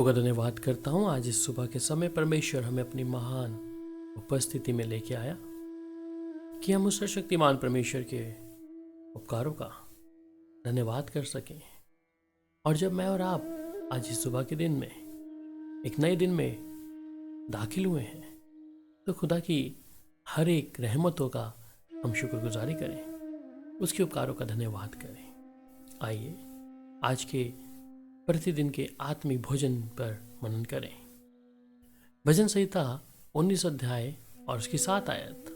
का धन्यवाद करता हूँ। आज इस सुबह के समय परमेश्वर हमें अपनी महान उपस्थिति में लेके आया कि हम उस सर्वशक्तिमान परमेश्वर के उपकारों का धन्यवाद कर सकें। और जब मैं और आप आज इस सुबह के दिन में एक नए दिन में दाखिल हुए हैं तो खुदा की हर एक रहमतों का हम शुक्रगुजारी करें, उसके उपकारों का धन्यवाद करें। आइए आज के प्रतिदिन के आत्मिक भोजन पर मनन करें। भजन संहिता 19 अध्याय और उसकी 7 आयत।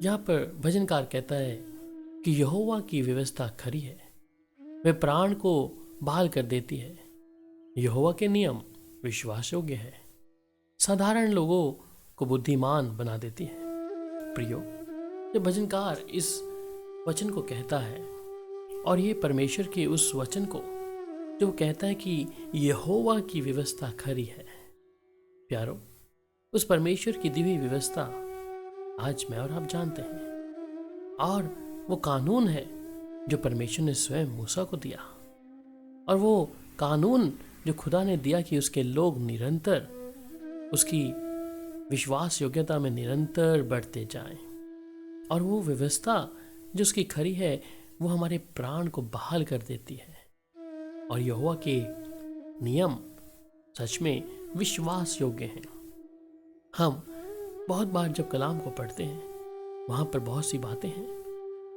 यहाँ पर भजनकार कहता है कि यहोवा की व्यवस्था खरी है, वह प्राण को बहाल कर देती है। यहोवा के नियम विश्वास योग्य है, साधारण लोगों को बुद्धिमान बना देती है। प्रियो, जब भजनकार इस वचन को कहता है और ये परमेश्वर के उस वचन को जो कहता है कि यहोवा की व्यवस्था खरी है, प्यारो, उस परमेश्वर की दिव्य व्यवस्था आज मैं और आप जानते हैं। और वो कानून है जो परमेश्वर ने स्वयं मूसा को दिया, और वो कानून जो खुदा ने दिया कि उसके लोग निरंतर उसकी विश्वास योग्यता में निरंतर बढ़ते जाएं। और वो व्यवस्था जो उसकी खरी है वो हमारे प्राण को बहाल कर देती है। और यहोवा के नियम सच में विश्वास योग्य हैं। हम बहुत बार जब कलाम को पढ़ते हैं वहाँ पर बहुत सी बातें हैं।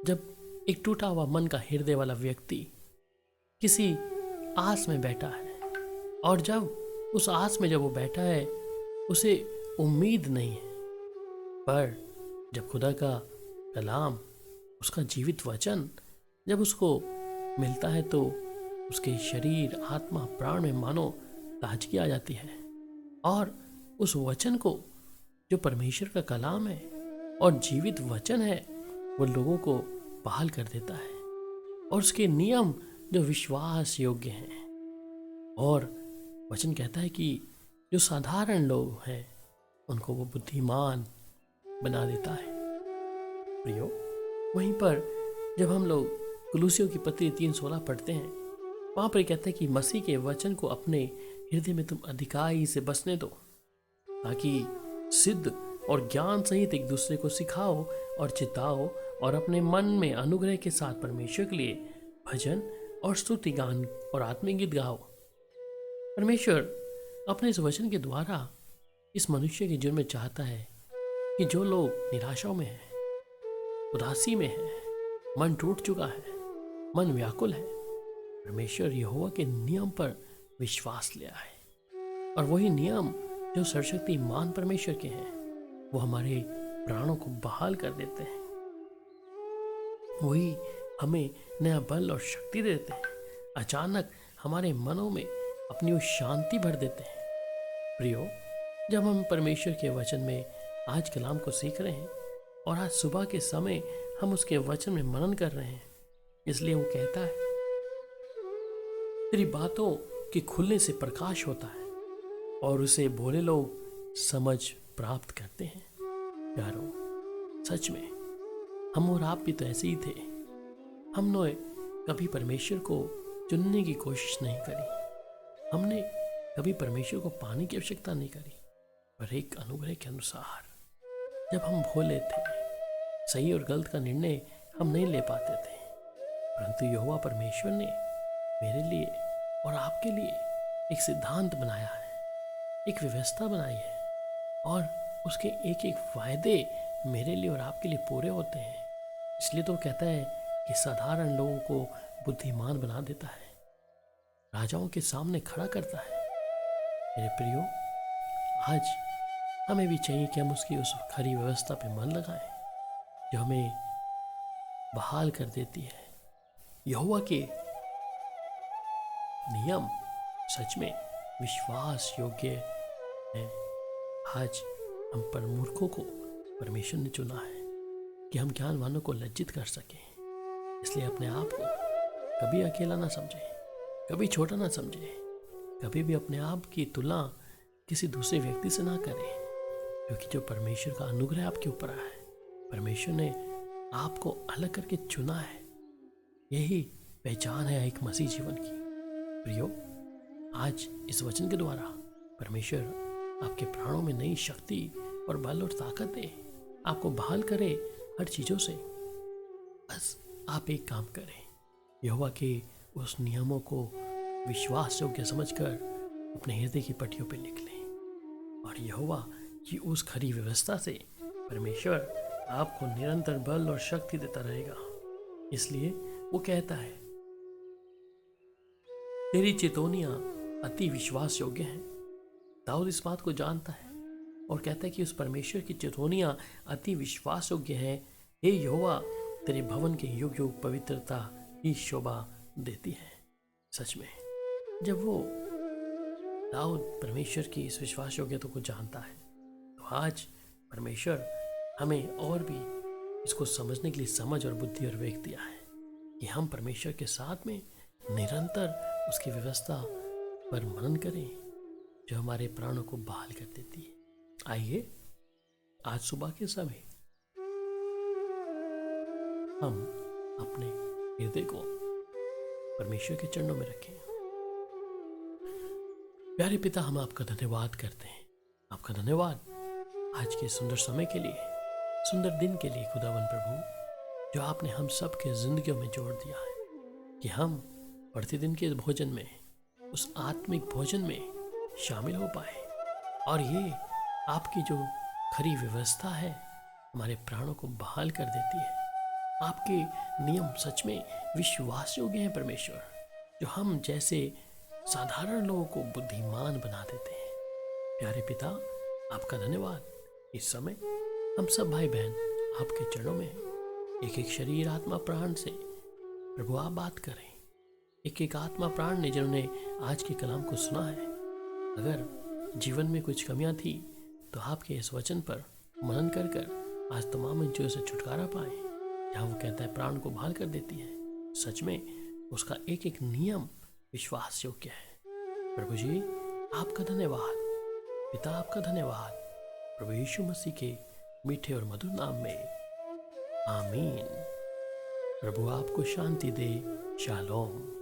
जब एक टूटा हुआ मन का हृदय वाला व्यक्ति किसी आस में बैठा है, और जब उस आस में जब वो बैठा है उसे उम्मीद नहीं है, पर जब खुदा का कलाम, उसका जीवित वचन जब उसको मिलता है तो उसके शरीर, आत्मा, प्राण में मानो ताजगी आ जाती है। और उस वचन को जो परमेश्वर का कलाम है और जीवित वचन है वो लोगों को बहाल कर देता है। और उसके नियम जो विश्वास योग्य हैं। और वचन कहता है कि जो साधारण लोग हैं उनको वो बुद्धिमान बना देता है। प्रियो, वहीं पर जब हम लोग कुलुसियों की पत्री 3:16 पढ़ते हैं, वहाँ पर कहते हैं कि मसीह के वचन को अपने हृदय में तुम अधिकाई से बसने दो, ताकि सिद्ध और ज्ञान सहित एक दूसरे को सिखाओ और चिताओ, और अपने मन में अनुग्रह के साथ परमेश्वर के लिए भजन और स्तुति गान और आत्मिक गीत गाओ। परमेश्वर अपने इस वचन के द्वारा इस मनुष्य के जीवन में चाहता है कि जो लोग निराशाओं में हैं, उदासी में हैं, मन टूट चुका है, मन व्याकुल है, परमेश्वर यहोवा के नियम पर विश्वास ले आए। और वही नियम जो सर्वशक्तिमान परमेश्वर के हैं वो हमारे प्राणों को बहाल कर देते हैं। वही हमें नया बल और शक्ति देते हैं। अचानक हमारे मनों में अपनी वो शांति भर देते हैं। प्रियो, जब हम परमेश्वर के वचन में आज कलाम को सीख रहे हैं और आज सुबह के समय हम उसके वचन में मनन कर रहे हैं, इसलिए वो कहता है तेरी बातों के खुलने से प्रकाश होता है और उसे भोले लोग समझ प्राप्त करते हैं। प्यारो, सच में हम और आप भी तो ऐसे ही थे। हमने कभी परमेश्वर को चुनने की कोशिश नहीं करी, हमने कभी परमेश्वर को पाने की आवश्यकता नहीं करी, पर एक अनुग्रह के अनुसार जब हम भोले थे, सही और गलत का निर्णय हम नहीं ले पाते थे, परंतु यहोवा परमेश्वर ने मेरे लिए और आपके लिए एक सिद्धांत बनाया है, एक व्यवस्था बनाई है, और उसके एक एक वायदे मेरे लिए और आपके लिए पूरे होते हैं। इसलिए तो कहता है कि साधारण लोगों को बुद्धिमान बना देता है, राजाओं के सामने खड़ा करता है। मेरे प्रियो, आज हमें भी चाहिए कि हम उसकी उस खरी व्यवस्था पे मन लगाएं जो हमें बहाल कर देती है। यहोवा के नियम सच में विश्वास योग्य है। आज हम पर मूर्खों को परमेश्वर ने चुना है कि हम ज्ञानवानों को लज्जित कर सकें। इसलिए अपने आप को कभी अकेला ना समझें, कभी छोटा ना समझें, कभी भी अपने आप की तुलना किसी दूसरे व्यक्ति से ना करें, क्योंकि जो परमेश्वर का अनुग्रह आपके ऊपर आया है, परमेश्वर ने आपको अलग करके चुना है। यही पहचान है एक मसीह जीवन की। प्रियो, आज इस वचन के द्वारा परमेश्वर आपके प्राणों में नई शक्ति और बल और ताकत दे, आपको बहाल करे हर चीज़ों से। बस आप एक काम करें, यहोवा के उस नियमों को विश्वास योग्य समझकर अपने हृदय की पट्टियों पर लिख लें, और यहोवा की उस खरी व्यवस्था से परमेश्वर आपको निरंतर बल और शक्ति देता रहेगा। इसलिए वो कहता है, तेरी चेतौनियां अति विश्वास योग्य हैं। दाऊद इस बात को जानता है और कहता है कि उस परमेश्वर की चेतौनियां अति विश्वास योग्य हैं। हे यहोवा, तेरे भवन के युग युग पवित्रता ही शोभा देती है। सच में जब वो दाऊद परमेश्वर की इस विश्वास योग्यता को जानता है, तो आज परमेश्वर हमें और भी इसको समझने के लिए समझ और बुद्धि और विवेक दिया है कि हम परमेश्वर के साथ में निरंतर उसकी व्यवस्था पर मनन करें, जो हमारे प्राणों को बहाल कर देती है। आइए आज सुबह के समय हम अपने हृदय को परमेश्वर के चरणों में रखें। प्यारे पिता, हम आपका धन्यवाद करते हैं। आपका धन्यवाद आज के सुंदर समय के लिए, सुंदर दिन के लिए खुदावन प्रभु, जो आपने हम सब के जिंदगियों में जोड़ दिया है कि हम प्रतिदिन के भोजन में, उस आत्मिक भोजन में शामिल हो पाए। और ये आपकी जो खरी व्यवस्था है हमारे प्राणों को बहाल कर देती है। आपके नियम सच में विश्वास योग्य हैं परमेश्वर, जो हम जैसे साधारण लोगों को बुद्धिमान बना देते हैं। प्यारे पिता, आपका धन्यवाद। इस समय हम सब भाई बहन आपके चरणों में हैं। एक एक शरीर आत्मा प्राण से प्रभु आप बात करें। एक एक आत्मा प्राण ने जिन्होंने आज के कलाम को सुना है, अगर जीवन में कुछ कमियां थी तो आपके इस वचन पर मनन कर कर आज तमाम इंचों से छुटकारा पाए। जहाँ वो कहता है प्राण को बहाल कर देती है, सच में उसका एक एक नियम विश्वास योग्य है। प्रभु जी आपका धन्यवाद। पिता आपका धन्यवाद, प्रभु यीशु मसीह के मीठे और मधुर नाम में, आमीन। प्रभु आपको शांति दे। शालोम।